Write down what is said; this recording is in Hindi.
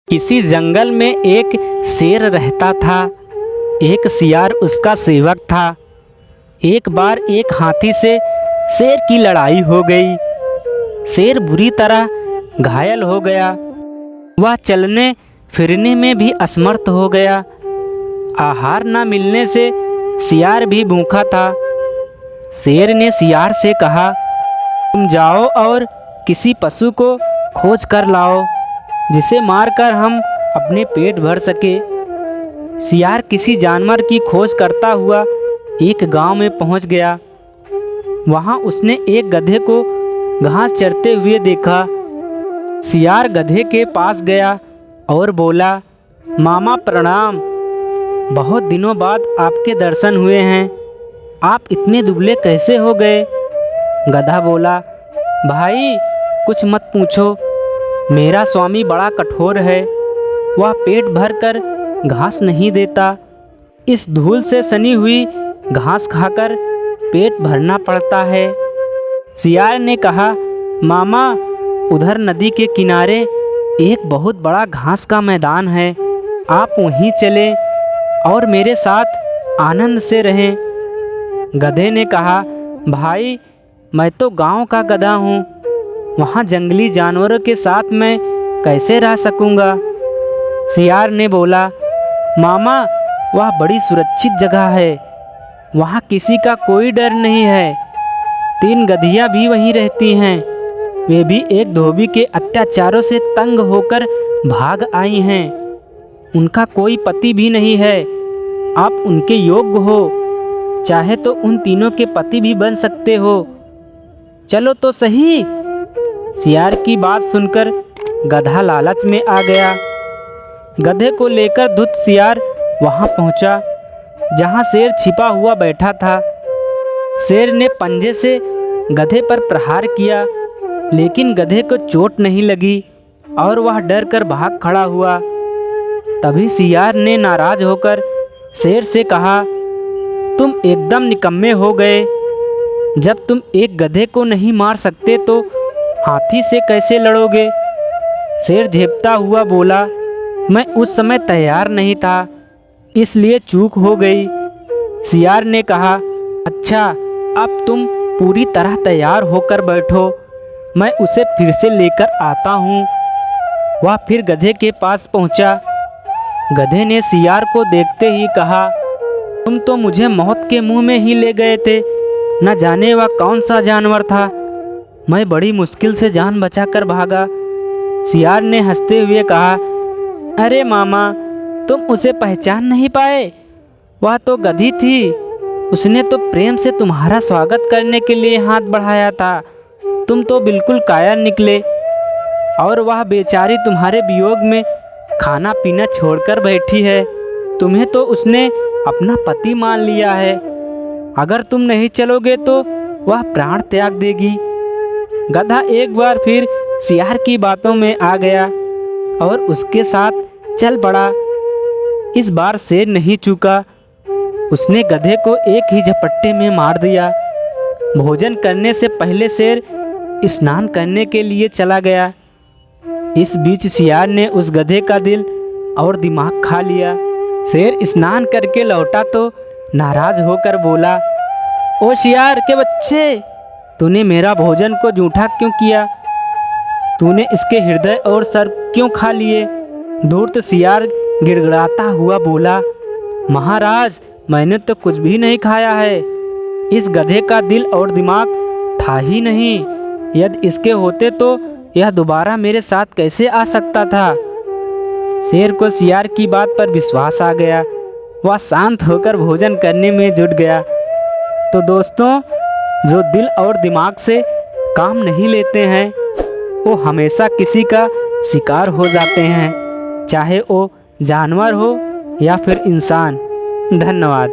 किसी जंगल में एक शेर रहता था। एक सियार उसका सेवक था। एक बार एक हाथी से शेर की लड़ाई हो गई। शेर बुरी तरह घायल हो गया। वह चलने फिरने में भी असमर्थ हो गया। आहार न मिलने से सियार भी भूखा था। शेर ने सियार से कहा, तुम जाओ और किसी पशु को खोज कर लाओ जिसे मारकर हम अपने पेट भर सके। सियार किसी जानवर की खोज करता हुआ एक गांव में पहुंच गया। वहां उसने एक गधे को घास चरते हुए देखा। सियार गधे के पास गया और बोला, मामा प्रणाम, बहुत दिनों बाद आपके दर्शन हुए हैं। आप इतने दुबले कैसे हो गए? गधा बोला, भाई कुछ मत पूछो, मेरा स्वामी बड़ा कठोर है। वह पेट भर कर घास नहीं देता। इस धूल से सनी हुई घास खाकर पेट भरना पड़ता है। सियार ने कहा, मामा उधर नदी के किनारे एक बहुत बड़ा घास का मैदान है। आप वहीं चलें और मेरे साथ आनंद से रहें। गधे ने कहा, भाई मैं तो गांव का गधा हूँ, वहाँ जंगली जानवरों के साथ मैं कैसे रह सकूँगा? सियार ने बोला, मामा वह बड़ी सुरक्षित जगह है, वहाँ किसी का कोई डर नहीं है। 3 गधियाँ भी वहीं रहती हैं। वे भी एक धोबी के अत्याचारों से तंग होकर भाग आई हैं। उनका कोई पति भी नहीं है। आप उनके योग्य हो, चाहे तो उन तीनों के पति भी बन सकते हो। चलो तो सही। सियार की बात सुनकर गधा लालच में आ गया। गधे को लेकर धूत सियार वहां पहुंचा जहां शेर छिपा हुआ बैठा था। शेर ने पंजे से गधे पर प्रहार किया, लेकिन गधे को चोट नहीं लगी और वह डर कर भाग खड़ा हुआ। तभी सियार ने नाराज होकर शेर से कहा, तुम एकदम निकम्मे हो गए। जब तुम एक गधे को नहीं मार सकते तो हाथी से कैसे लड़ोगे? शेर झेपता हुआ बोला, मैं उस समय तैयार नहीं था, इसलिए चूक हो गई। सियार ने कहा, अच्छा अब तुम पूरी तरह तैयार होकर बैठो, मैं उसे फिर से लेकर आता हूँ। वह फिर गधे के पास पहुँचा। गधे ने सियार को देखते ही कहा, तुम तो मुझे मौत के मुंह में ही ले गए थे। न जाने वह कौन सा जानवर था, मैं बड़ी मुश्किल से जान बचाकर भागा। सियार ने हंसते हुए कहा, अरे मामा तुम उसे पहचान नहीं पाए? वह तो गधी थी। उसने तो प्रेम से तुम्हारा स्वागत करने के लिए हाथ बढ़ाया था। तुम तो बिल्कुल कायर निकले। और वह बेचारी तुम्हारे वियोग में खाना पीना छोड़कर बैठी है। तुम्हें तो उसने अपना पति मान लिया है। अगर तुम नहीं चलोगे तो वह प्राण त्याग देगी। गधा एक बार फिर सियार की बातों में आ गया और उसके साथ चल पड़ा। इस बार शेर नहीं चूका। उसने गधे को एक ही झपट्टे में मार दिया। भोजन करने से पहले शेर स्नान करने के लिए चला गया। इस बीच सियार ने उस गधे का दिल और दिमाग खा लिया। शेर स्नान करके लौटा तो नाराज होकर बोला, ओ सियार के बच्चे, तूने मेरा भोजन को जूठा क्यों किया? तूने इसके हृदय और सर क्यों खा लिए? धूर्त सियार गिड़गिड़ाता हुआ बोला, महाराज मैंने तो कुछ भी नहीं खाया है। इस गधे का दिल और दिमाग था ही नहीं। यदि इसके होते तो यह दोबारा मेरे साथ कैसे आ सकता था? शेर को सियार की बात पर विश्वास आ गया। वह शांत होकर भोजन करने में जुट गया। तो दोस्तों, जो दिल और दिमाग से काम नहीं लेते हैं वो हमेशा किसी का शिकार हो जाते हैं, चाहे वो जानवर हो या फिर इंसान। धन्यवाद।